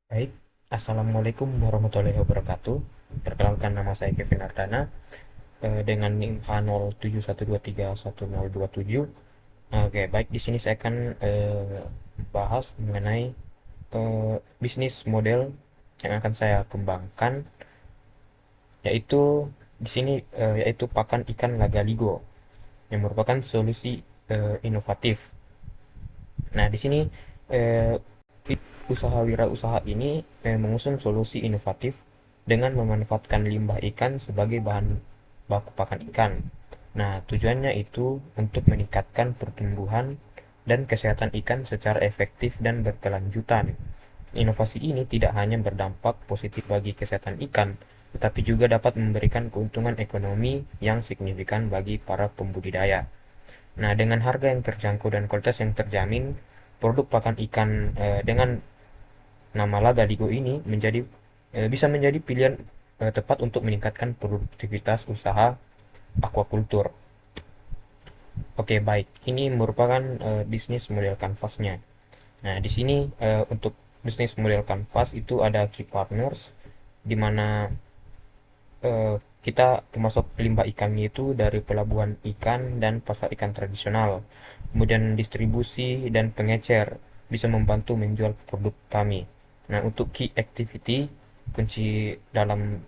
Baik, Assalamualaikum warahmatullahi wabarakatuh. Perkenalkan, nama saya Kevin Ardana dengan NIM H071231027. Oke, baik, di sini saya akan bahas mengenai bisnis model yang akan saya kembangkan, yaitu di sini yaitu pakan ikan Lagaligo yang merupakan solusi inovatif. Nah, di sini eh, usaha wirausaha ini mengusung solusi inovatif dengan memanfaatkan limbah ikan sebagai bahan baku pakan ikan. Nah, tujuannya itu untuk meningkatkan pertumbuhan dan kesehatan ikan secara efektif dan berkelanjutan. Inovasi ini tidak hanya berdampak positif bagi kesehatan ikan, tetapi juga dapat memberikan keuntungan ekonomi yang signifikan bagi para pembudidaya. Nah, dengan harga yang terjangkau dan kualitas yang terjamin, produk pakan ikan dengan nama Lagaligo ini bisa menjadi pilihan tepat untuk meningkatkan produktivitas usaha aquacultur. Oke, baik. Ini merupakan bisnis model kanvasnya. Nah, di sini untuk bisnis model kanvas itu ada key partners, di mana eh, kita termasuk limbah ikannya itu dari pelabuhan ikan dan pasar ikan tradisional. Kemudian distribusi dan pengecer bisa membantu menjual produk kami. Nah, untuk key activity, kunci dalam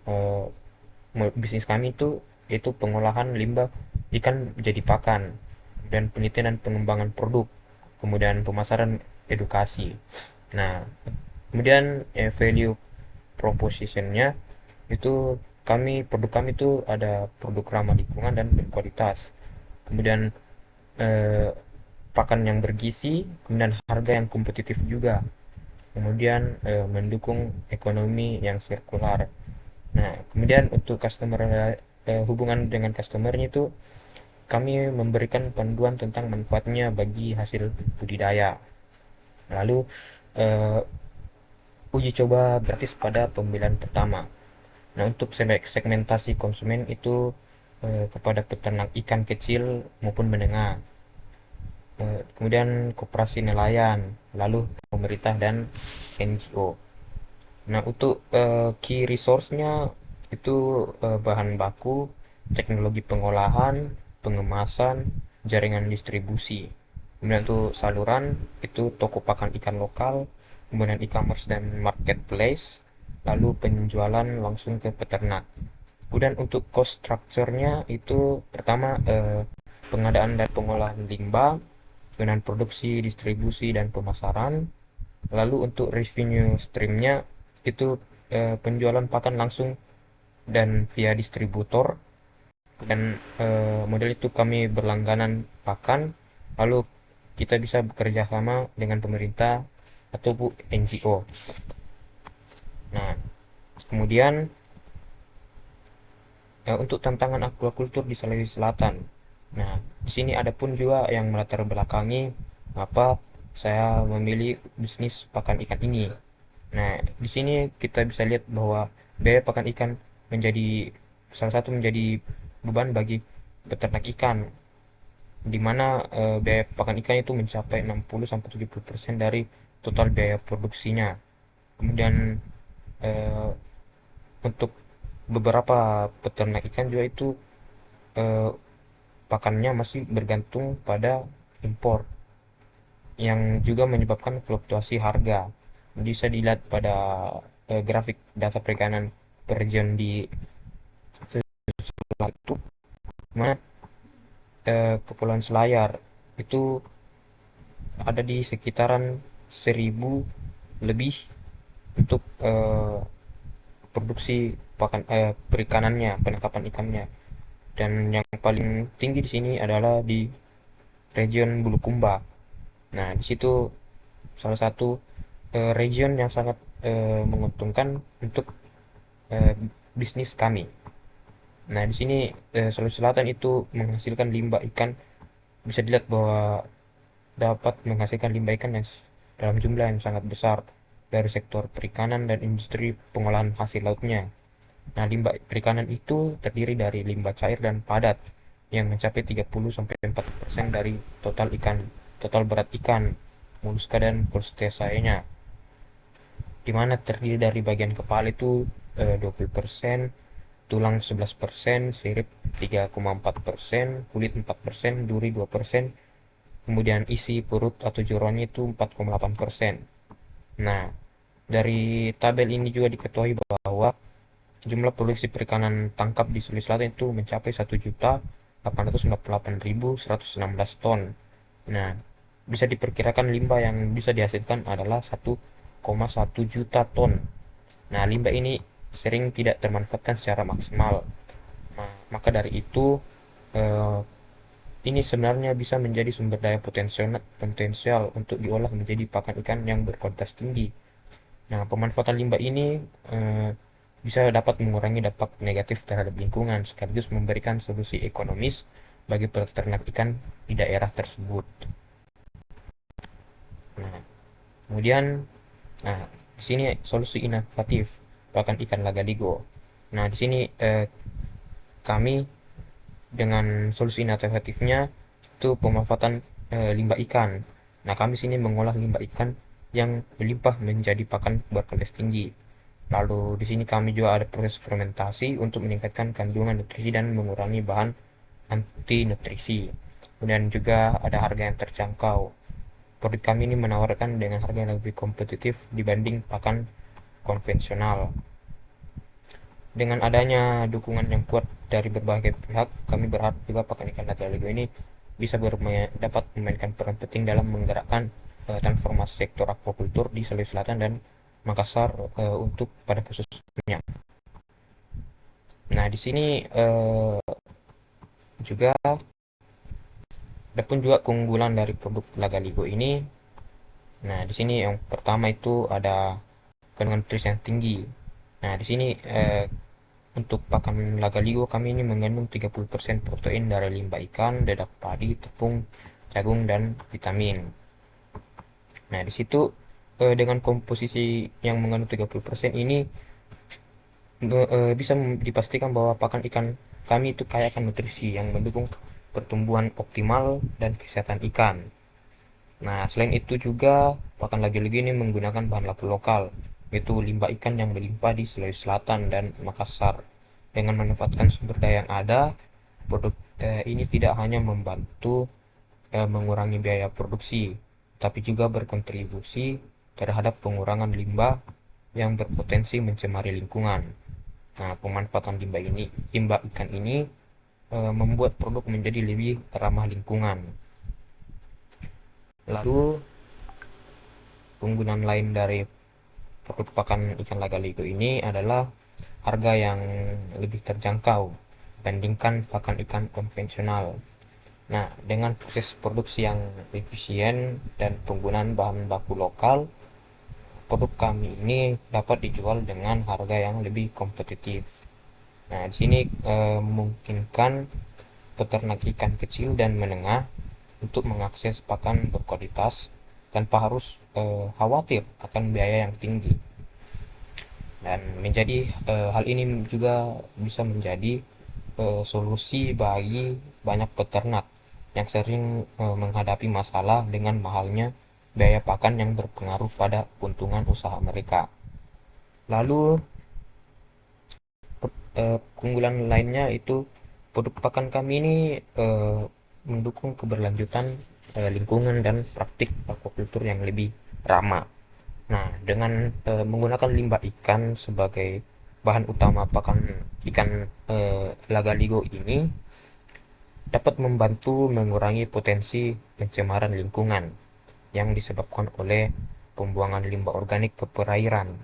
bisnis kami itu yaitu pengolahan limbah ikan menjadi pakan dan penelitian dan pengembangan produk, kemudian pemasaran, edukasi. Nah, kemudian value propositionnya itu produk kami itu ada produk ramah lingkungan dan berkualitas, kemudian eh, pakan yang bergizi, kemudian harga yang kompetitif juga, kemudian mendukung ekonomi yang sirkular. Nah, kemudian untuk hubungan dengan customernya itu kami memberikan panduan tentang manfaatnya bagi hasil budidaya. Lalu eh, uji coba gratis pada pembelian pertama. Nah, untuk segmentasi konsumen itu kepada peternak ikan kecil maupun menengah, kemudian koperasi nelayan, lalu pemerintah dan NGO. Nah, untuk key resource-nya itu bahan baku, teknologi pengolahan, pengemasan, jaringan distribusi. Kemudian untuk saluran itu toko pakan ikan lokal, kemudian e-commerce dan marketplace, lalu penjualan langsung ke peternak. Kemudian untuk cost structure-nya itu pertama pengadaan dan pengolahan limbah, dengan produksi, distribusi, dan pemasaran. Lalu untuk revenue stream-nya itu penjualan pakan langsung dan via distributor, dan model itu kami berlangganan pakan, lalu kita bisa bekerja sama dengan pemerintah atau NGO. Nah, kemudian untuk tantangan aquaculture di Sulawesi Selatan. Nah, di sini ada pun juga yang melatar belakangi apa saya memilih bisnis pakan ikan ini. Nah, di sini kita bisa lihat bahwa biaya pakan ikan menjadi salah satu menjadi beban bagi peternak ikan, di mana biaya pakan ikan itu mencapai 60-70% dari total biaya produksinya. Kemudian eh, untuk beberapa peternak ikan juga itu eh, pakannya masih bergantung pada impor, yang juga menyebabkan fluktuasi harga. Bisa dilihat pada grafik data perikanan per region di itu, mana Kepulauan Selayar itu ada di sekitaran 1.000 lebih untuk produksi perikanannya, penangkapan ikannya. Dan yang paling tinggi di sini adalah di region Bulukumba. Nah, di situ salah satu region yang sangat menguntungkan untuk eh, bisnis kami. Nah, di sini Sulawesi Selatan itu menghasilkan limbah ikan, bisa dilihat bahwa dapat menghasilkan limbah ikan yang dalam jumlah yang sangat besar dari sektor perikanan dan industri pengolahan hasil lautnya. Nah, limbah perikanan itu terdiri dari limbah cair dan padat yang mencapai 30-40% dari total berat ikan, moluska dan krustasea-nya. di mana terdiri dari bagian kepala itu 20%, tulang 11%, sirip 3,4%, kulit 4%, duri 2%, kemudian isi perut atau jeroannya itu 4,8%. Nah, dari tabel ini juga diketahui bahwa jumlah produksi perikanan tangkap di Sulawesi Selatan itu mencapai 1.898.116 ton. Nah, bisa diperkirakan limbah yang bisa dihasilkan adalah 1,1 juta ton. Nah, limbah ini sering tidak termanfaatkan secara maksimal. Nah, maka dari itu eh, ini sebenarnya bisa menjadi sumber daya potensial untuk diolah menjadi pakan ikan yang berkualitas tinggi. Nah, pemanfaatan limbah ini eh, bisa dapat mengurangi dampak negatif terhadap lingkungan sekaligus memberikan solusi ekonomis bagi peternak ikan di daerah tersebut. Nah, kemudian, nah, di sini solusi inovatif pakan ikan lagadigo. Nah, di sini kami dengan solusi inovatifnya itu pemanfaatan limbah ikan. Nah, kami sini mengolah limbah ikan yang melimpah menjadi pakan berkualitas tinggi. Lalu di sini kami juga ada proses fermentasi untuk meningkatkan kandungan nutrisi dan mengurangi bahan anti nutrisi. Kemudian juga ada harga yang terjangkau. Produk kami ini menawarkan dengan harga yang lebih kompetitif dibanding pakan konvensional. Dengan adanya dukungan yang kuat dari berbagai pihak, kami berharap juga pakan ikan lagaligo ini bisa dapat memainkan peran penting dalam menggerakkan transformasi sektor aquacultur di Sulawesi Selatan dan Makassar untuk pada khususnya. Nah, di sini juga ada pun juga keunggulan dari produk lagaligo ini. Nah, di sini yang pertama itu ada kandungan nutrisi yang tinggi. Nah, di sini untuk pakan lagaligo kami ini mengandung 30% protein dari limbah ikan, dedak padi, tepung, jagung, dan vitamin. Nah, di situ dengan komposisi yang mengandung 30% ini bisa dipastikan bahwa pakan ikan kami itu kaya akan nutrisi yang mendukung pertumbuhan optimal dan kesehatan ikan. Nah, selain itu juga pakan lagi-lagi ini menggunakan bahan baku lokal, yaitu limbah ikan yang melimpah di Sulawesi Selatan dan Makassar. Dengan memanfaatkan sumber daya yang ada, produk ini tidak hanya membantu mengurangi biaya produksi, tapi juga berkontribusi terhadap pengurangan limbah yang berpotensi mencemari lingkungan. Nah, pemanfaatan limbah ikan ini membuat produk menjadi lebih ramah lingkungan. Lalu, penggunaan lain dari produk pakan ikan lagaligo ini adalah harga yang lebih terjangkau dibandingkan pakan ikan konvensional. Nah, dengan proses produksi yang efisien dan penggunaan bahan baku lokal, produk kami ini dapat dijual dengan harga yang lebih kompetitif. Nah, di sini memungkinkan peternak ikan kecil dan menengah untuk mengakses pakan berkualitas tanpa harus khawatir akan biaya yang tinggi. Dan hal ini juga bisa menjadi solusi bagi banyak peternak yang sering menghadapi masalah dengan mahalnya biaya pakan yang berpengaruh pada keuntungan usaha mereka. Lalu keunggulan lainnya itu produk pakan kami ini mendukung keberlanjutan lingkungan dan praktik aquaculture yang lebih ramah. Nah, dengan menggunakan limbah ikan sebagai bahan utama pakan ikan lagaligo ini dapat membantu mengurangi potensi pencemaran lingkungan yang disebabkan oleh pembuangan limbah organik ke perairan.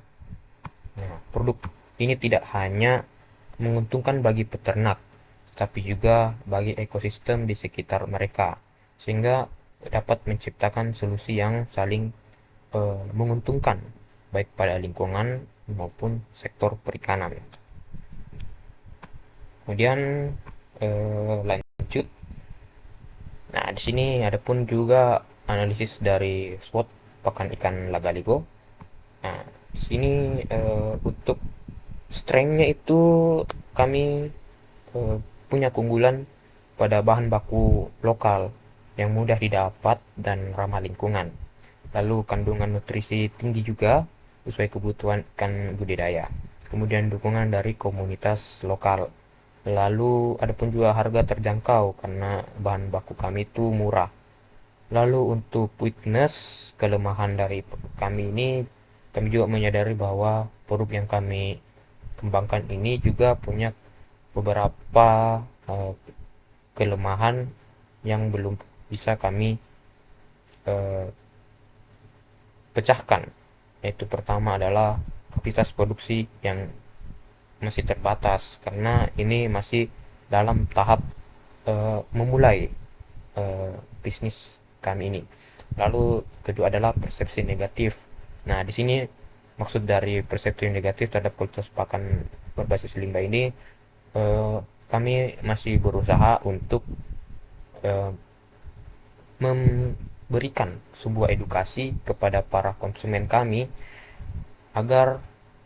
Nah, produk ini tidak hanya menguntungkan bagi peternak, tapi juga bagi ekosistem di sekitar mereka, sehingga dapat menciptakan solusi yang saling menguntungkan baik pada lingkungan maupun sektor perikanan. Kemudian lanjut. Nah, di sini ada pun juga analisis dari SWOT pakan ikan lagaligo. Nah, di sini untuk strength-nya itu kami punya keunggulan pada bahan baku lokal yang mudah didapat dan ramah lingkungan. Lalu kandungan nutrisi tinggi juga, sesuai kebutuhan ikan budidaya. Kemudian dukungan dari komunitas lokal. Lalu ada pun juga harga terjangkau karena bahan baku kami itu murah. Lalu untuk weakness, kelemahan dari kami ini, kami juga menyadari bahwa produk yang kami kembangkan ini juga punya beberapa eh, kelemahan yang belum bisa kami eh, pecahkan. Yaitu pertama adalah kapasitas produksi yang masih terbatas karena ini masih dalam tahap memulai bisnis kami ini. Lalu kedua adalah persepsi negatif. Nah, di sini maksud dari persepsi negatif terhadap kualitas pakan berbasis limbah ini, kami masih berusaha untuk eh, memberikan sebuah edukasi kepada para konsumen kami agar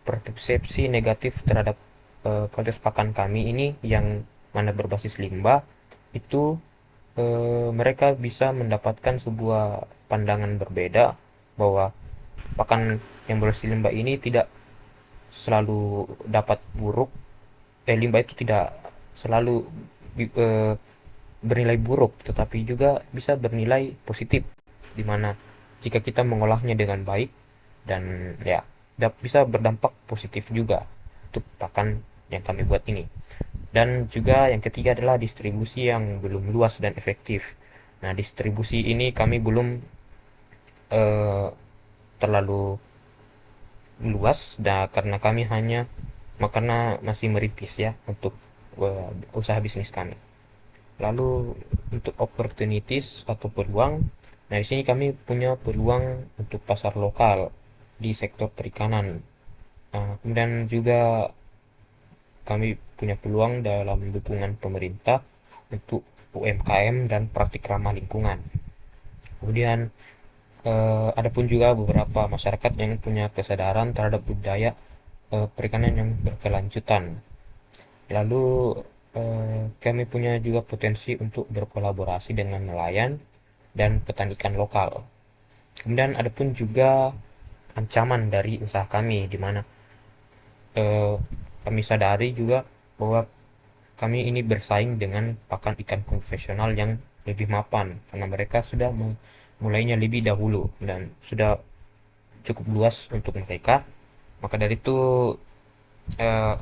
persepsi negatif terhadap kualitas pakan kami ini yang mana berbasis limbah itu mereka bisa mendapatkan sebuah pandangan berbeda bahwa pakan yang berbasis limbah ini tidak selalu dapat buruk, limbah itu tidak selalu eh, bernilai buruk, tetapi juga bisa bernilai positif, di mana jika kita mengolahnya dengan baik dan ya bisa berdampak positif juga untuk pakan yang kami buat ini. Dan juga yang ketiga adalah distribusi yang belum luas dan efektif. Nah, distribusi ini kami belum eh, terlalu luas, karena kami hanya karena masih merintis ya untuk usaha bisnis kami. Lalu untuk opportunities atau peluang, nah di sini kami punya peluang untuk pasar lokal di sektor perikanan. Nah, kemudian juga kami punya peluang dalam dukungan pemerintah untuk UMKM dan praktik ramah lingkungan. Kemudian ada pun juga beberapa masyarakat yang punya kesadaran terhadap budaya perikanan yang berkelanjutan. Lalu kami punya juga potensi untuk berkolaborasi dengan nelayan dan petani ikan lokal. Kemudian ada pun juga ancaman dari usaha kami, di mana eh, kami sadari juga bahwa kami ini bersaing dengan pakan ikan konvensional yang lebih mapan karena mereka sudah mulainya lebih dahulu dan sudah cukup luas untuk mereka. Maka dari itu eh,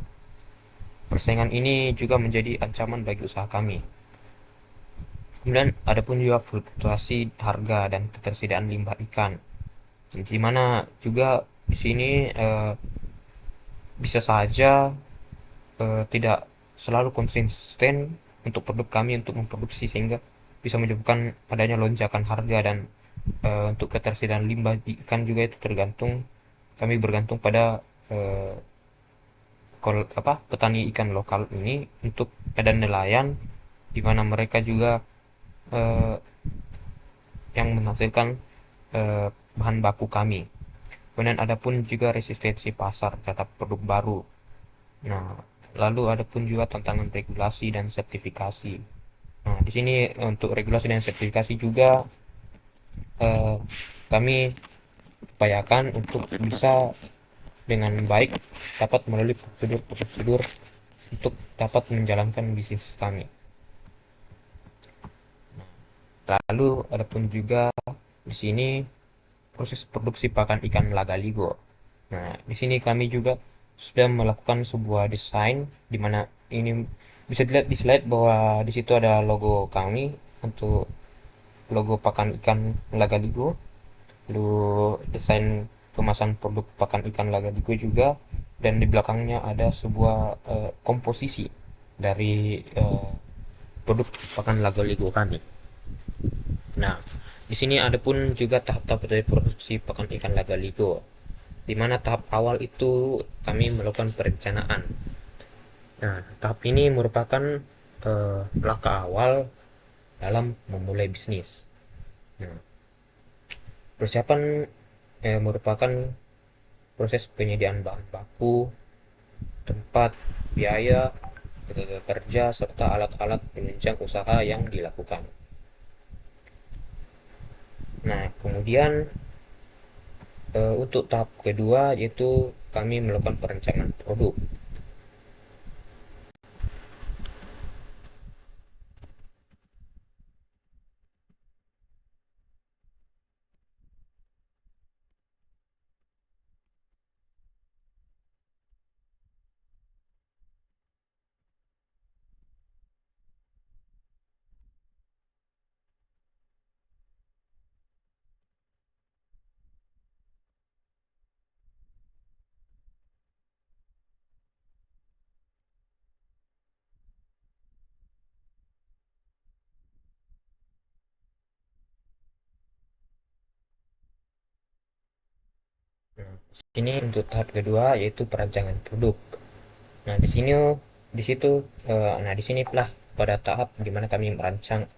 persaingan ini juga menjadi ancaman bagi usaha kami. Kemudian ada pun juga fluktuasi harga dan ketersediaan limbah ikan. Di mana juga di sini bisa saja tidak selalu konsisten untuk produk kami untuk memproduksi sehingga bisa menyebabkan adanya lonjakan harga dan untuk ketersediaan limbah ikan juga itu tergantung kami bergantung pada eh, petani ikan lokal ini untuk dan nelayan di mana mereka juga eh, yang menghasilkan bahan baku kami. Kemudian ada pun juga resistensi pasar terhadap produk baru. Nah, lalu ada pun juga tantangan regulasi dan sertifikasi. Nah, di sini untuk regulasi dan sertifikasi juga eh, kami upayakan untuk bisa dengan baik dapat melalui prosedur-prosedur untuk dapat menjalankan bisnis kami. Lalu ada pun juga di sini proses produksi pakan ikan lagaligo. Nah, di sini kami juga sudah melakukan sebuah desain di mana ini bisa dilihat di slide bahwa di situ ada logo kami untuk logo pakan ikan lagaligo. Lalu desain kemasan produk pakan ikan lagaligo juga dan di belakangnya ada sebuah komposisi dari produk pakan lagaligo kami. Nah, di sini ada pun juga tahap-tahap dari produksi pakan ikan lagaligo, di mana tahap awal itu kami melakukan perencanaan. Nah, tahap ini merupakan langkah awal dalam memulai bisnis. Nah, persiapan merupakan proses penyediaan bahan baku, tempat, biaya, tenaga kerja, serta alat-alat penunjang usaha yang dilakukan. Nah, kemudian Untuk tahap kedua yaitu kami melakukan perencanaan produk. Nah, sini untuk tahap kedua yaitu perancangan produk. Nah, di situ nah di sini lah pada tahap di mana kami merancang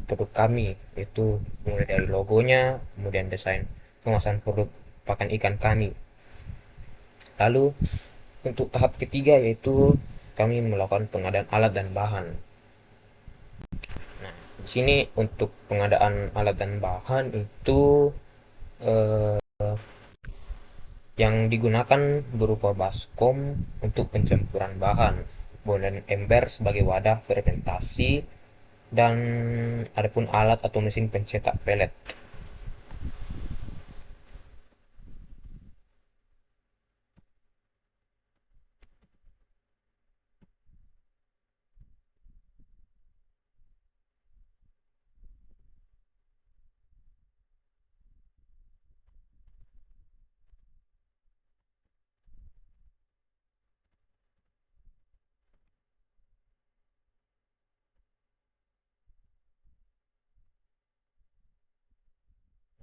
produk kami, yaitu mulai dari logonya, kemudian desain kemasan produk pakan ikan kami. Lalu untuk tahap ketiga yaitu kami melakukan pengadaan alat dan bahan. Nah, di sini untuk pengadaan alat dan bahan itu eh, yang digunakan berupa baskom untuk pencampuran bahan, kemudian ember sebagai wadah fermentasi, dan adapun alat atau mesin pencetak pelet.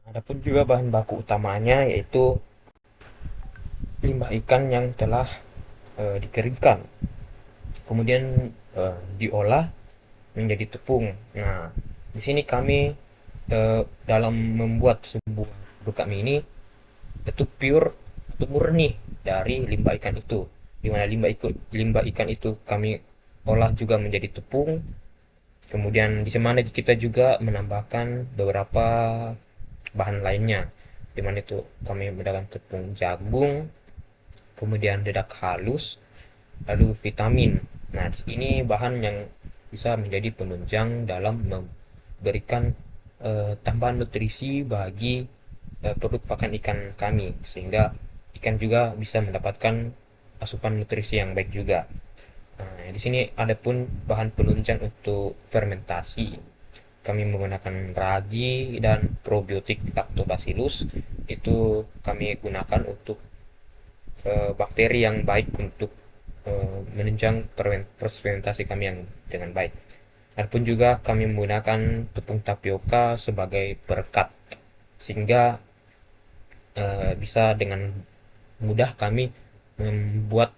Adapun juga bahan baku utamanya yaitu limbah ikan yang telah dikeringkan, kemudian diolah menjadi tepung. Nah, di sini kami dalam membuat sebuah produk kami ini itu pure atau murni dari limbah ikan itu, di mana limbah ikan itu kami olah juga menjadi tepung. Kemudian di mana kita juga menambahkan beberapa bahan lainnya, di mana itu kami menggunakan tepung jagung, kemudian dedak halus, lalu vitamin. Nah, ini bahan yang bisa menjadi penunjang dalam memberikan tambahan nutrisi bagi produk pakan ikan kami, sehingga ikan juga bisa mendapatkan asupan nutrisi yang baik juga. Nah, di sini ada pun bahan penunjang untuk fermentasi. Kami menggunakan ragi dan probiotik lactobacillus. Itu kami gunakan untuk bakteri yang baik untuk menunjang fermentasi kami yang dengan baik. Adapun juga kami menggunakan tepung tapioka sebagai perekat, sehingga bisa dengan mudah kami membuat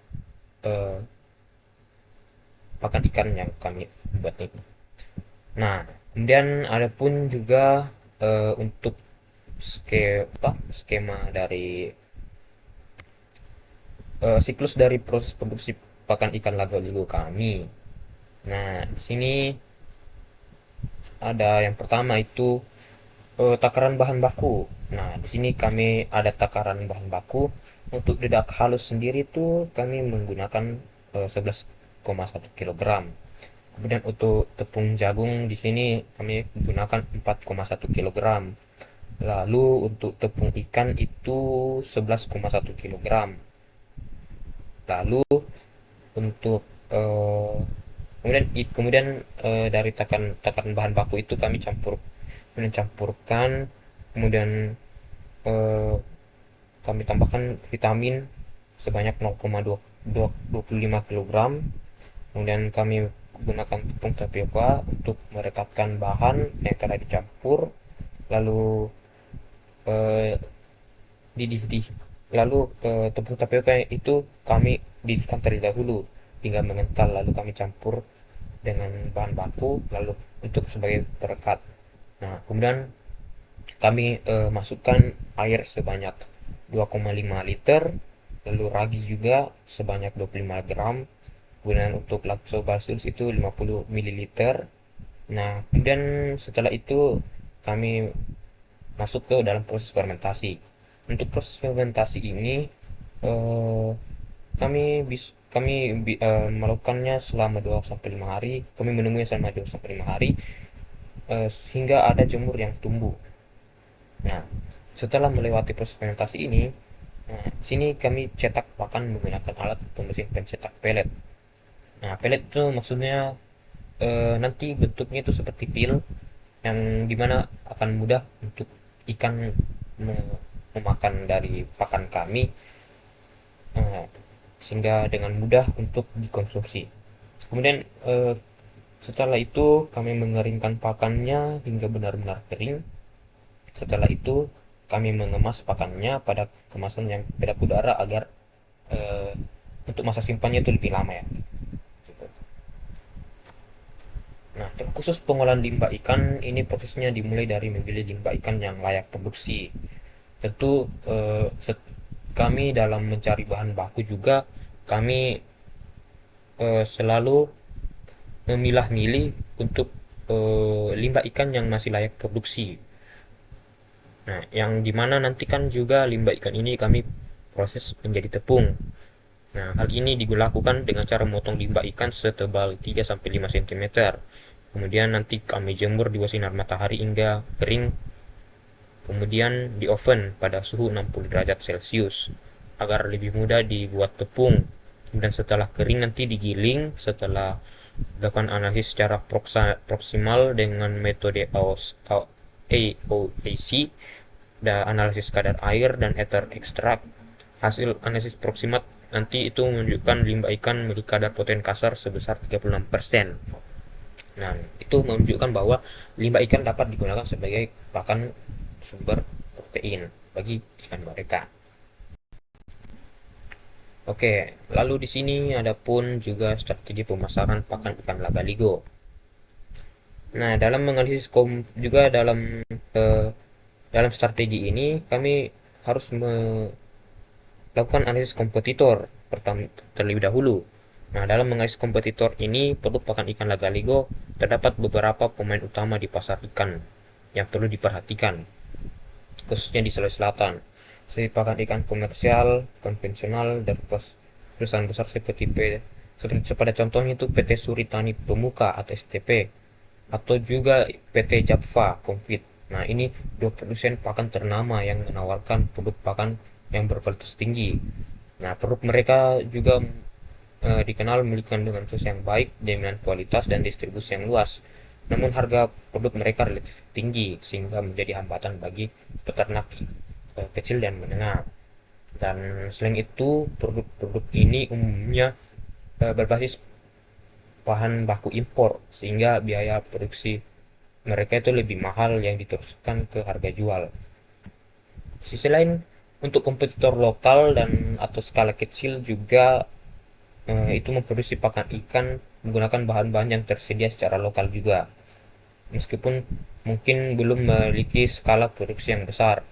eh, pakan ikan yang kami buat ini. Nah, kemudian ada pun juga untuk skema dari siklus dari proses produksi pakan ikan lagaligo kami. Nah, di sini ada yang pertama itu takaran bahan baku. Nah, di sini kami ada takaran bahan baku. Untuk dedak halus sendiri itu kami menggunakan 11,1 kg. Kemudian untuk tepung jagung di sini kami gunakan 4,1 kg. Lalu untuk tepung ikan itu 11,1 kg. Lalu untuk eh, kemudian dari takaran bahan baku itu kami mencampurkan, kemudian eh, kami tambahkan vitamin sebanyak 0,25 kg. Kemudian kami gunakan tepung tapioka untuk merekatkan bahan yang telah dicampur. Lalu eh, di lalu tepung tapioka itu kami didihkan terlebih dahulu hingga mengental, lalu kami campur dengan bahan baku lalu untuk sebagai perekat. Nah, kemudian kami masukkan air sebanyak 2,5 liter, lalu ragi juga sebanyak 25 gram, kemudian untuk lactobacillus itu 50 ml. Nah, kemudian setelah itu kami masuk ke dalam proses fermentasi. Untuk proses fermentasi ini eh, kami melakukannya selama 2 sampai 5 hari. Kami menunggunya selama 2 sampai 5 hari hingga ada jamur yang tumbuh. Nah, setelah melewati proses fermentasi ini, nah, sini kami cetak pakan menggunakan alat atau mesin pencetak pelet. Nah, pelet itu maksudnya nanti bentuknya itu seperti pil yang dimana akan mudah untuk ikan memakan dari pakan kami, eh, sehingga dengan mudah untuk dikonsumsi. Kemudian setelah itu kami mengeringkan pakannya hingga benar-benar kering. Setelah itu kami mengemas pakannya pada kemasan yang kedap udara agar eh, untuk masa simpannya itu lebih lama ya. Nah, khusus pengolahan limbah ikan ini prosesnya dimulai dari memilih limbah ikan yang layak produksi. Tentu kami dalam mencari bahan baku juga kami selalu memilah-milih untuk limbah ikan yang masih layak produksi. Nah, yang dimana nanti kan juga limbah ikan ini kami proses menjadi tepung. Nah, hal ini dilakukan dengan cara memotong limbah ikan setebal 3 sampai 5 cm. Kemudian nanti kami jemur di bawah sinar matahari hingga kering. Kemudian di oven pada suhu 60 derajat Celcius agar lebih mudah dibuat tepung. Dan setelah kering nanti digiling setelah dilakukan analisis secara proksimal dengan metode AOAC dan analisis kadar air dan ether ekstrak. Hasil analisis proksimat nanti itu menunjukkan limbah ikan memiliki kadar protein kasar sebesar 36%. Nah, itu menunjukkan bahwa limbah ikan dapat digunakan sebagai pakan sumber protein bagi ikan mereka. Oke, lalu di sini ada pun juga strategi pemasaran pakan ikan lagaligo. Nah, dalam menganalisis juga eh, dalam strategi ini kami harus melakukan analisis kompetitor pertama terlebih dahulu. Nah, dalam menganalisis kompetitor ini produk pakan ikan lagaligo terdapat beberapa pemain utama di pasar ikan yang perlu diperhatikan, khususnya di Sulawesi Selatan. Seperti pakan ikan komersial, konvensional, dan perusahaan besar seperti pada contohnya itu PT Suritani Pemuka atau STP, atau juga PT Japfa Komplit. Nah, ini dua produsen pakan ternama yang menawarkan produk pakan yang berkualitas tinggi. Nah, produk mereka juga dikenal memiliki kandungan gizi yang baik, jaminan kualitas, dan distribusi yang luas. Namun harga produk mereka relatif tinggi sehingga menjadi hambatan bagi peternak kecil dan menengah. Dan selain itu, produk-produk ini umumnya berbasis bahan baku impor sehingga biaya produksi mereka itu lebih mahal yang diteruskan ke harga jual. Sisi lain, untuk kompetitor lokal dan atau skala kecil juga itu memproduksi pakan ikan menggunakan bahan-bahan yang tersedia secara lokal juga, meskipun mungkin belum memiliki skala produksi yang besar.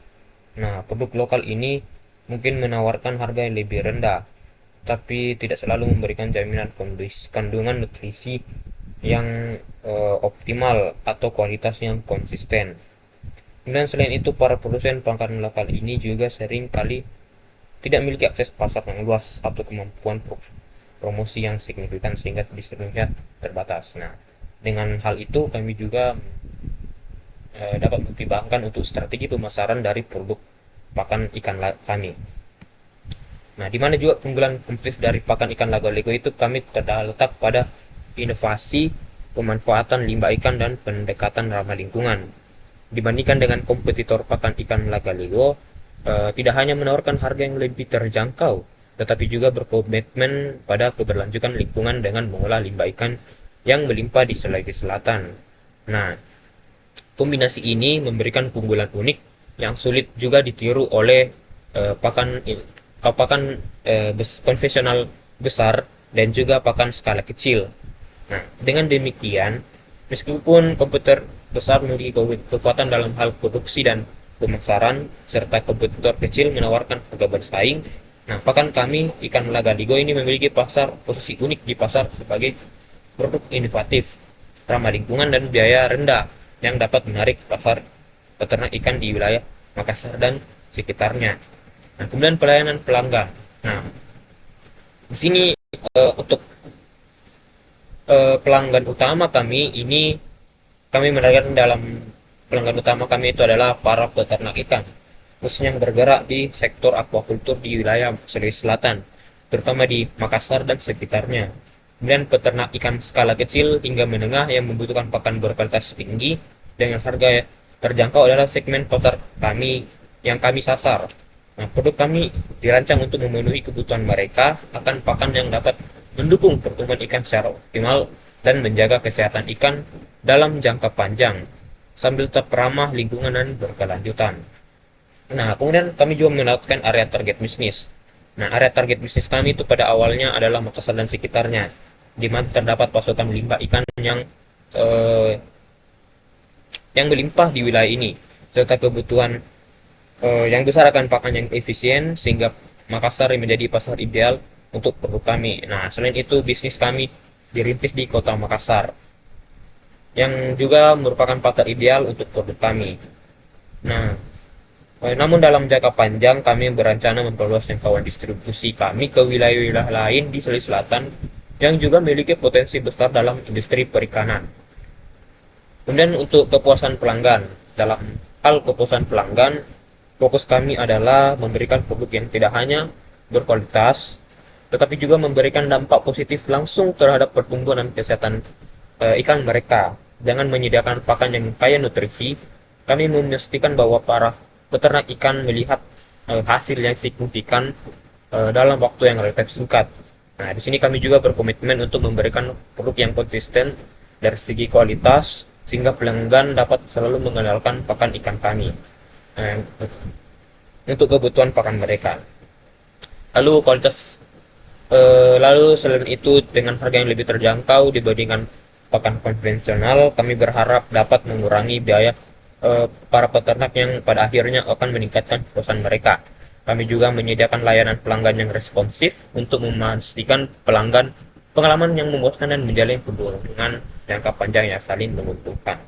Nah, produk lokal ini mungkin menawarkan harga yang lebih rendah, tapi tidak selalu memberikan jaminan kandungan nutrisi yang optimal atau kualitas yang konsisten. Kemudian selain itu, para produsen pakan lokal ini juga sering kali tidak memiliki akses pasar yang luas atau kemampuan promosi yang signifikan sehingga distribusinya terbatas. Nah, dengan hal itu kami juga dapat mempertimbangkan untuk strategi pemasaran dari produk pakan ikan kami. Nah, di mana juga keunggulan kompetitif dari pakan ikan lagaligo itu kami terletak pada inovasi pemanfaatan limbah ikan dan pendekatan ramah lingkungan. Dibandingkan dengan kompetitor pakan ikan lagaligo, tidak hanya menawarkan harga yang lebih terjangkau, tetapi juga berkomitmen pada keberlanjutan lingkungan dengan mengolah limbah ikan yang melimpah di Sulawesi Selatan. Nah, kombinasi ini memberikan keunggulan unik yang sulit juga ditiru oleh pakan konvensional besar dan juga pakan skala kecil. Nah, dengan demikian, meskipun kompetitor besar memiliki kekuatan dalam hal produksi dan pemasaran, serta kompetitor kecil menawarkan harga bersaing, nah, pakan kami ikan lagaligo ini memiliki posisi unik di pasar sebagai produk inovatif, ramah lingkungan dan biaya rendah yang dapat menarik pasar peternak ikan di wilayah Makassar dan sekitarnya. Nah, kemudian pelayanan pelanggan. Nah, di sini untuk pelanggan utama kami ini, kami menerapkan dalam pelanggan utama kami itu adalah para peternak ikan, khususnya yang bergerak di sektor aquacultur di wilayah Sulawesi Selatan, terutama di Makassar dan sekitarnya. Kemudian peternak ikan skala kecil hingga menengah yang membutuhkan pakan berkualitas tinggi dengan harga terjangkau adalah segmen pasar kami yang kami sasar. Nah, produk kami dirancang untuk memenuhi kebutuhan mereka akan pakan yang dapat mendukung pertumbuhan ikan secara optimal dan menjaga kesehatan ikan dalam jangka panjang sambil tetap ramah lingkungan dan berkelanjutan. Nah, kemudian kami juga menetapkan area target bisnis. Nah, area target bisnis kami itu pada awalnya adalah Makassar dan sekitarnya, di mana terdapat pasokan limbah ikan eh, yang melimpah di wilayah ini, serta kebutuhan yang besar akan pakan yang efisien, sehingga Makassar menjadi pasar ideal untuk produk kami. Nah, selain itu bisnis kami dirintis di kota Makassar, yang juga merupakan pasar ideal untuk produk kami. Nah, namun dalam jangka panjang kami berencana memperluas jangkauan distribusi kami ke wilayah-wilayah lain di Sulawesi Selatan yang juga memiliki potensi besar dalam industri perikanan. Kemudian untuk kepuasan pelanggan, dalam hal kepuasan pelanggan, fokus kami adalah memberikan produk yang tidak hanya berkualitas, tetapi juga memberikan dampak positif langsung terhadap pertumbuhan dan kesehatan ikan mereka. Dengan menyediakan pakan yang kaya nutrisi, kami memastikan bahwa para peternak ikan melihat hasil yang signifikan dalam waktu yang relatif singkat. Nah, di sini kami juga berkomitmen untuk memberikan produk yang konsisten dari segi kualitas, sehingga pelanggan dapat selalu mengandalkan pakan ikan kami eh, untuk kebutuhan pakan mereka. Lalu selain itu, dengan harga yang lebih terjangkau dibandingkan pakan konvensional, kami berharap dapat mengurangi biaya para peternak yang pada akhirnya akan meningkatkan kepuasan mereka. Kami juga menyediakan layanan pelanggan yang responsif untuk memastikan pelanggan pengalaman yang memuaskan dan menjalin hubungan jangka panjang yang saling menguntungkan.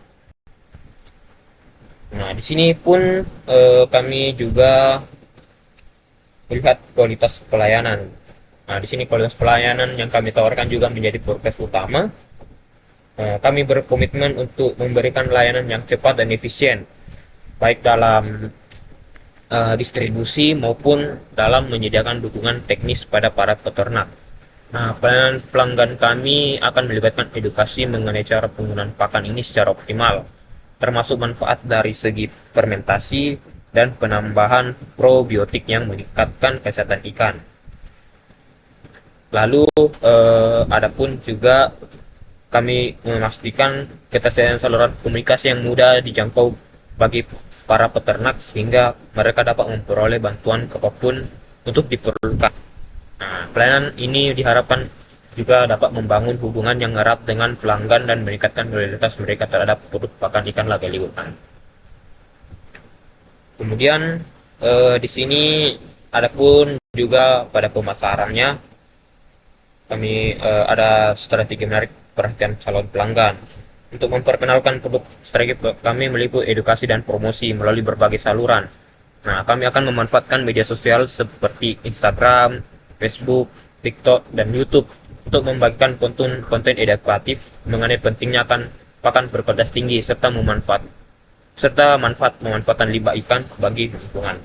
Nah, di sini pun kami juga melihat kualitas pelayanan. Nah, di sini kualitas pelayanan yang kami tawarkan juga menjadi fokus utama. Kami berkomitmen untuk memberikan layanan yang cepat dan efisien, baik dalam distribusi maupun dalam menyediakan dukungan teknis pada para peternak. Nah, pelayanan pelanggan kami akan melibatkan edukasi mengenai cara penggunaan pakan ini secara optimal, termasuk manfaat dari segi fermentasi dan penambahan probiotik yang meningkatkan kesehatan ikan. Lalu adapun juga kami memastikan ketersediaan saluran komunikasi yang mudah dijangkau bagi para peternak sehingga mereka dapat memperoleh bantuan apapun untuk diperlukan. Nah, pelayanan ini diharapkan juga dapat membangun hubungan yang erat dengan pelanggan dan meningkatkan loyalitas mereka terhadap produk pakan ikan lage liuran. Kemudian di sini adapun juga pada pemasarannya, kami ada strategi menarik perhatian calon pelanggan. Untuk memperkenalkan produk, strategi kami meliputi edukasi dan promosi melalui berbagai saluran. Nah, kami akan memanfaatkan media sosial seperti Instagram, Facebook, TikTok, dan YouTube untuk membagikan konten edukatif mengenai pentingnya akan pakan berkualitas tinggi serta pemanfaatan limbah ikan bagi lingkungan.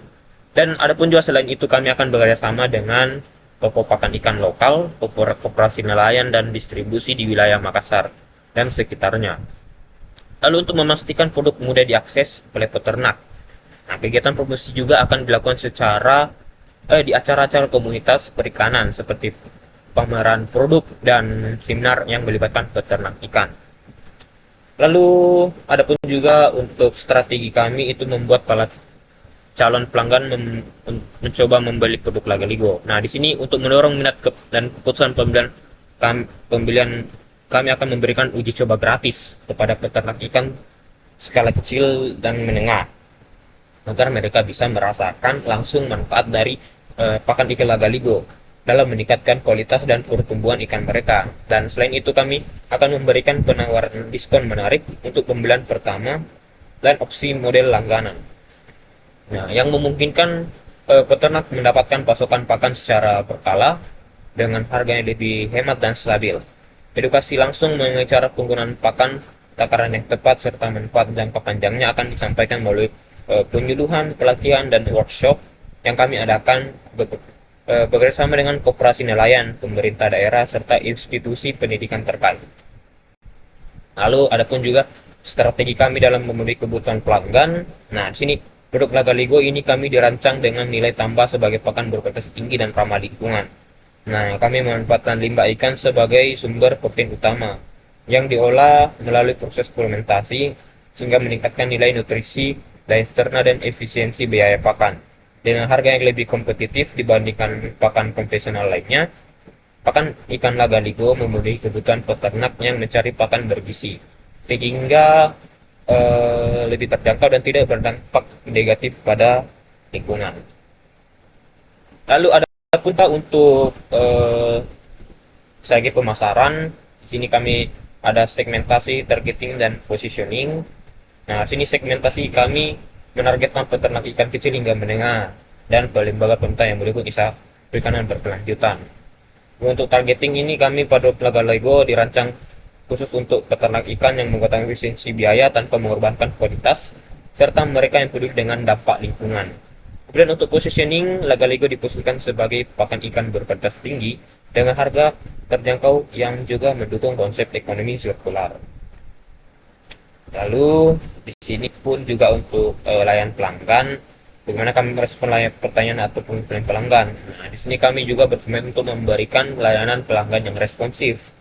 Dan adapun juga selain itu, kami akan bekerjasama dengan toko pakan ikan lokal, koperasi nelayan, dan distribusi di wilayah Makassar dan sekitarnya. Lalu untuk memastikan produk mudah diakses oleh peternak, nah, kegiatan promosi juga akan dilakukan di acara-acara komunitas perikanan seperti pameran produk dan seminar yang melibatkan peternak ikan. Lalu adapun juga untuk strategi kami itu membuat para calon pelanggan mencoba membeli produk Lagaligo. Nah, di sini untuk mendorong minat dan keputusan pembelian, kami akan memberikan uji coba gratis kepada peternak ikan skala kecil dan menengah, agar mereka bisa merasakan langsung manfaat dari pakan ikan Lagaligo dalam meningkatkan kualitas dan pertumbuhan ikan mereka. Dan selain itu, kami akan memberikan penawaran diskon menarik untuk pembelian pertama dan opsi model langganan. Nah, yang memungkinkan peternak mendapatkan pasokan pakan secara berkala dengan harga yang lebih hemat dan stabil. Edukasi langsung mengenai cara penggunaan pakan, takaran yang tepat, serta manfaat jangka panjangnya akan disampaikan melalui penyuluhan, pelatihan, dan workshop yang kami adakan bekerjasama dengan koperasi nelayan, pemerintah daerah, serta institusi pendidikan terkait. Lalu ada pun juga strategi kami dalam memenuhi kebutuhan pelanggan. Nah, di sini produk Lagaligo ini kami dirancang dengan nilai tambah sebagai pakan berkualitas tinggi dan ramah lingkungan. Nah, kami memanfaatkan limbah ikan sebagai sumber protein utama yang diolah melalui proses fermentasi sehingga meningkatkan nilai nutrisi, daya cerna, dan efisiensi biaya pakan. Dengan harga yang lebih kompetitif dibandingkan pakan konvensional lainnya, pakan ikan Lagaligo memenuhi kebutuhan peternak yang mencari pakan bergizi, sehingga lebih terjangkau dan tidak berdampak negatif pada lingkungan. Lalu ada pun untuk strategi pemasaran. Di sini kami ada segmentasi, targeting, dan positioning. Nah, sini segmentasi kami menargetkan peternak ikan kecil hingga menengah dan lembaga pemerintah yang mendukung usaha perikanan berkelanjutan. Untuk targeting ini kami pada Lagaligo dirancang khusus untuk peternak ikan yang menggunakan efisiensi biaya tanpa mengorbankan kualitas, serta mereka yang peduli dengan dampak lingkungan. Kemudian untuk positioning, Lagaligo diposisikan sebagai pakan ikan berkualitas tinggi dengan harga terjangkau yang juga mendukung konsep ekonomi sirkular. Lalu di sini pun juga untuk layanan pelanggan, bagaimana kami merespon pertanyaan ataupun pelanggan. Nah, di sini kami juga berkomitmen untuk memberikan layanan pelanggan yang responsif.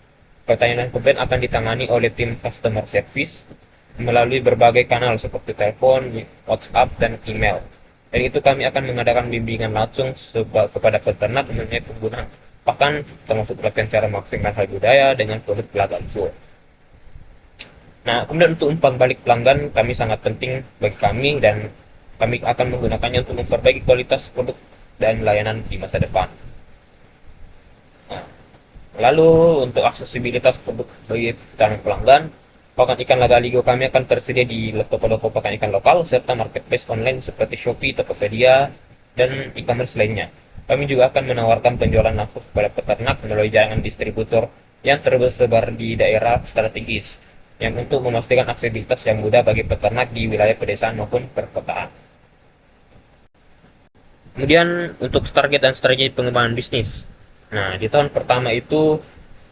Pertanyaan komplain akan ditangani oleh tim customer service melalui berbagai kanal seperti telepon, WhatsApp, dan email. Dan itu kami akan mengadakan bimbingan langsung kepada peternak mengenai penggunaan pakan, termasuk pelatihan cara memaksimalkan hal budaya dengan produk Lagaligo. Nah, kemudian untuk umpan balik pelanggan kami sangat penting bagi kami dan kami akan menggunakannya untuk memperbaiki kualitas produk dan layanan di masa depan. Nah, lalu untuk aksesibilitas produk bagi pelanggan, pakan ikan Lagaligo kami akan tersedia di toko-toko pakan ikan lokal serta marketplace online seperti Shopee, Tokopedia, dan e-commerce lainnya. Kami juga akan menawarkan penjualan langsung kepada peternak melalui jaringan distributor yang tersebar di daerah strategis, yang untuk memastikan aksesibilitas yang mudah bagi peternak di wilayah pedesaan maupun perkotaan. Kemudian untuk target dan strategi pengembangan bisnis. Nah, di tahun pertama itu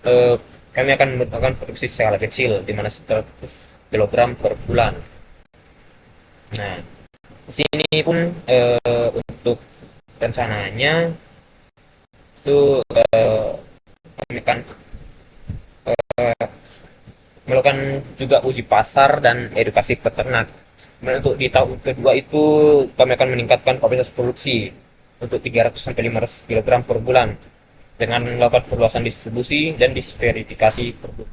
eh, kami akan melakukan produksi skala kecil di mana 100 kg per bulan. Nah, di sini pun untuk rencananya itu kami akan melakukan juga uji pasar dan edukasi peternak. Kemudian untuk di tahun kedua itu kami akan meningkatkan kapasitas produksi untuk 300 sampai 500 kg per bulan dengan melakukan perluasan distribusi dan diverifikasi produk.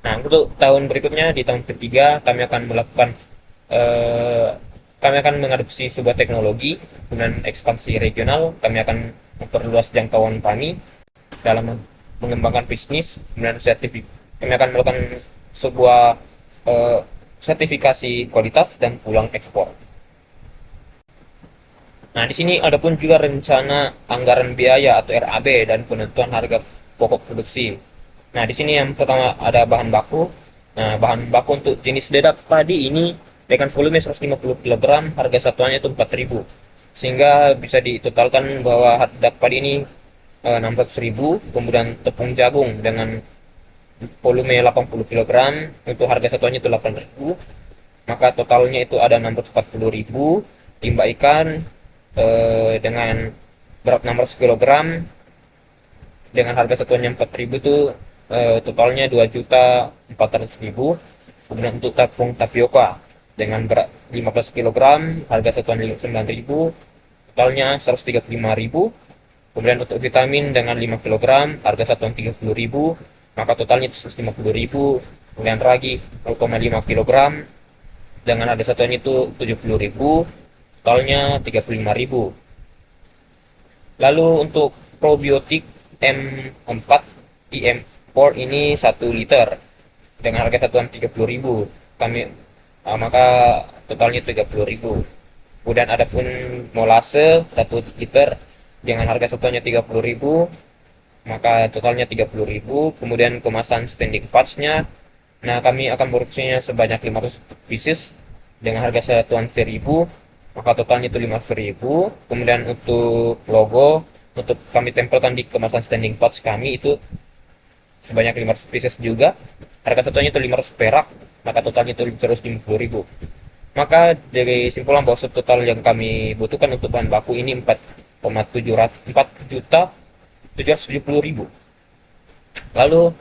Nah, untuk tahun berikutnya di tahun ketiga eh, kami akan mengadopsi sebuah teknologi, kemudian ekspansi regional, kami akan memperluas jangkauan kami dalam mengembangkan bisnis, kemudian kami akan melakukan sebuah eh, sertifikasi kualitas dan pulang ekspor. Nah, di sini ada pun juga rencana anggaran biaya atau RAB dan penentuan harga pokok produksi. Nah, di sini yang pertama ada bahan baku. Nah, bahan baku untuk jenis dedap padi ini dengan volume 150 kg, harga satuannya itu 4.000. Sehingga bisa ditotalkan bahwa dedap padi ini 600.000, kemudian tepung jagung dengan volume 80 kg untuk harga satuannya itu 8.000, maka totalnya itu ada 640.000. Limbah ikan dengan berat 600 kg dengan harga satuannya 4.000 itu totalnya 2.400.000. Kemudian untuk tepung tapioka dengan berat 15 kg, harga satuannya 9.000, totalnya 135.000. Kemudian untuk vitamin dengan 5 kg, harga satuan 30.000, maka totalnya itu 150.000. Kemudian ragi 0,5 kg dengan harga satuannya itu 70.000, totalnya 35.000. Lalu untuk probiotik M4 IM4 ini 1 liter dengan harga satuan 30.000. Maka totalnya 30.000. Kemudian ada pun molase 1 liter dengan harga satuannya 30.000, maka totalnya 30.000. Kemudian kemasan standing parts-nya, nah kami akan produksinya sebanyak 500 pieces dengan harga satuan 1.000, maka totalnya itu 500.000. Kemudian untuk logo, untuk kami tempelkan di kemasan standing parts kami itu sebanyak 500 pieces juga, harga satuannya itu 500 perak, maka totalnya itu 150.000. Maka dari simpulan bahwa total yang kami butuhkan untuk bahan baku ini 4,770.000. Lalu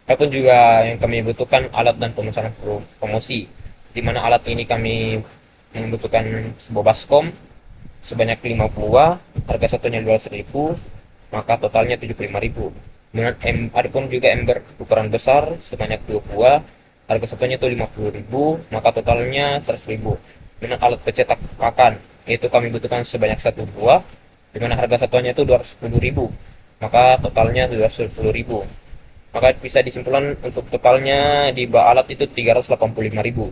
apapun juga yang kami butuhkan alat dan pemesanan promosi, di mana alat ini kami membutuhkan sebuah baskom sebanyak 5 buah, harga satunya 12.000, maka totalnya 75.000. Dengan adapun juga ember ukuran besar sebanyak 2 buah, harga satunya itu 50.000, maka totalnya 100.000. Dengan alat pencetak pakan, itu kami butuhkan sebanyak 1 buah, dengan harga satuannya itu 210.000, maka totalnya 210.000. Maka bisa disimpulkan untuk totalnya di alat itu 385.000.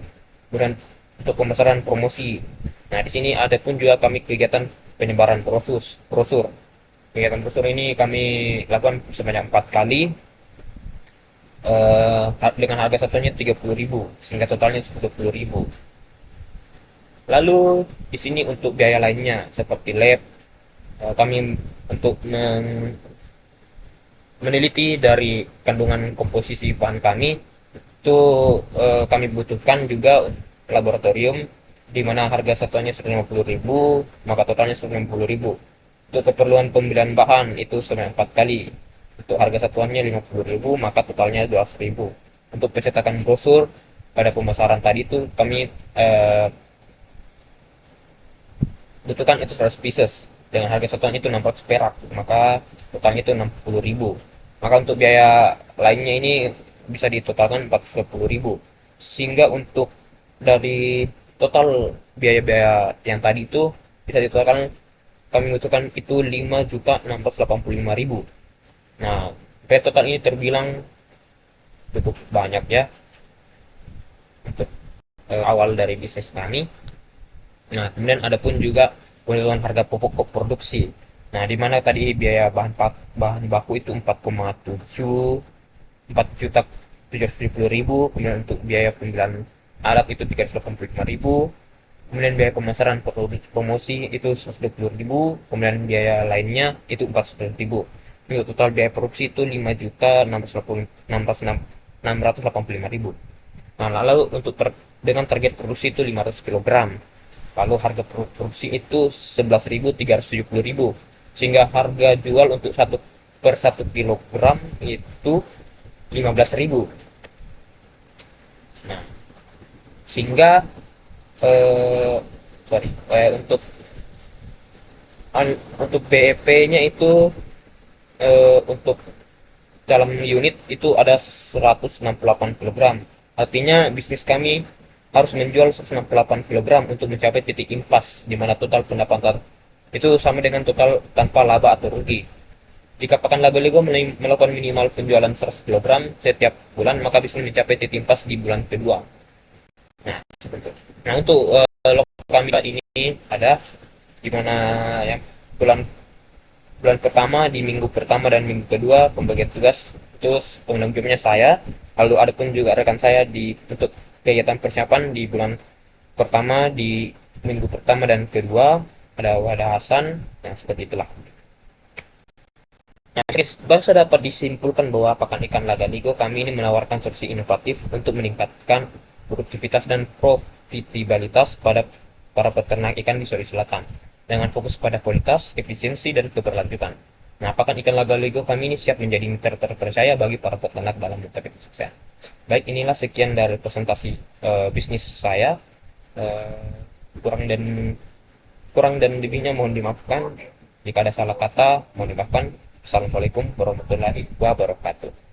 Kemudian untuk pemasaran promosi, nah di sini ada pun juga kami kegiatan penyebaran brosur. Kegiatan brosur ini kami lakukan sebanyak 4 kali, dengan harga satunya 30.000, sehingga totalnya 10.000. Lalu di sini untuk biaya lainnya seperti lab, kami untuk meneliti dari kandungan komposisi bahan kami itu, kami butuhkan juga laboratorium di mana harga satuannya 150.000, maka totalnya 150.000. Untuk keperluan pembelian bahan itu sebanyak 4 kali, untuk harga satuannya 50.000, maka totalnya 200.000. Untuk pencetakan brosur pada pemasaran tadi itu kami butuhkan itu 100 pieces dengan harga satuan itu 600 perak, maka totalnya itu 60.000. Maka untuk biaya lainnya ini bisa ditotalkan 410.000, sehingga untuk dari total biaya-biaya yang tadi itu bisa ditotalkan kami butuhkan itu 5.685.000. Nah, biaya total ini terbilang cukup banyak ya untuk awal dari bisnis kami. Nah, kemudian ada pun juga penentuan harga pokok produksi. Nah, di mana tadi biaya bahan baku itu 4,770.000, kemudian untuk biaya pembelian alat itu 385.000, kemudian biaya pemasaran promosi itu 120.000, kemudian biaya lainnya itu 400.000. Untuk total biaya produksi itu 5.685.000. Nah, lalu untuk dengan target produksi itu 500 kg. Lalu harga produksi itu 11.370.000, sehingga harga jual untuk 1 per 1 kilogram itu 15.000. Nah, sehingga eh, sorry untuk untuk BEP-nya itu, untuk dalam unit itu ada 168 kg. Artinya bisnis kami harus menjual 168 kg untuk mencapai titik impas, di mana total pendapatan itu sama dengan total tanpa laba atau rugi. Jika Pakan Lego melakukan minimal penjualan 100 kg setiap bulan, maka bisa mencapai titik impas di bulan kedua. Nah, seperti itu. Nah, untuk logo kami saat ini ada di mana yang bulan bulan pertama, di minggu pertama dan minggu kedua pembagian tugas itu penanggung saya. Lalu ada pun juga rekan saya untuk kegiatan persiapan di bulan pertama, di minggu pertama dan kedua ada Hasan. Yang seperti itulah. Nah, bahasa dapat disimpulkan bahwa Pakan Ikan Lagaligo kami ini menawarkan solusi inovatif untuk meningkatkan produktivitas dan profitabilitas pada para peternak ikan di Sulawesi Selatan dengan fokus pada kualitas, efisiensi, dan keberlanjutan. Nah, Pakan Ikan Lagaligo kami ini siap menjadi mitra terpercaya bagi para peternak dalam mencapai kesuksesan. Baik, inilah sekian dari presentasi bisnis saya. Uh, kurang dan lebihnya mohon dimaafkan. Jika ada salah kata, mohon dimaafkan. Assalamualaikum warahmatullahi wabarakatuh.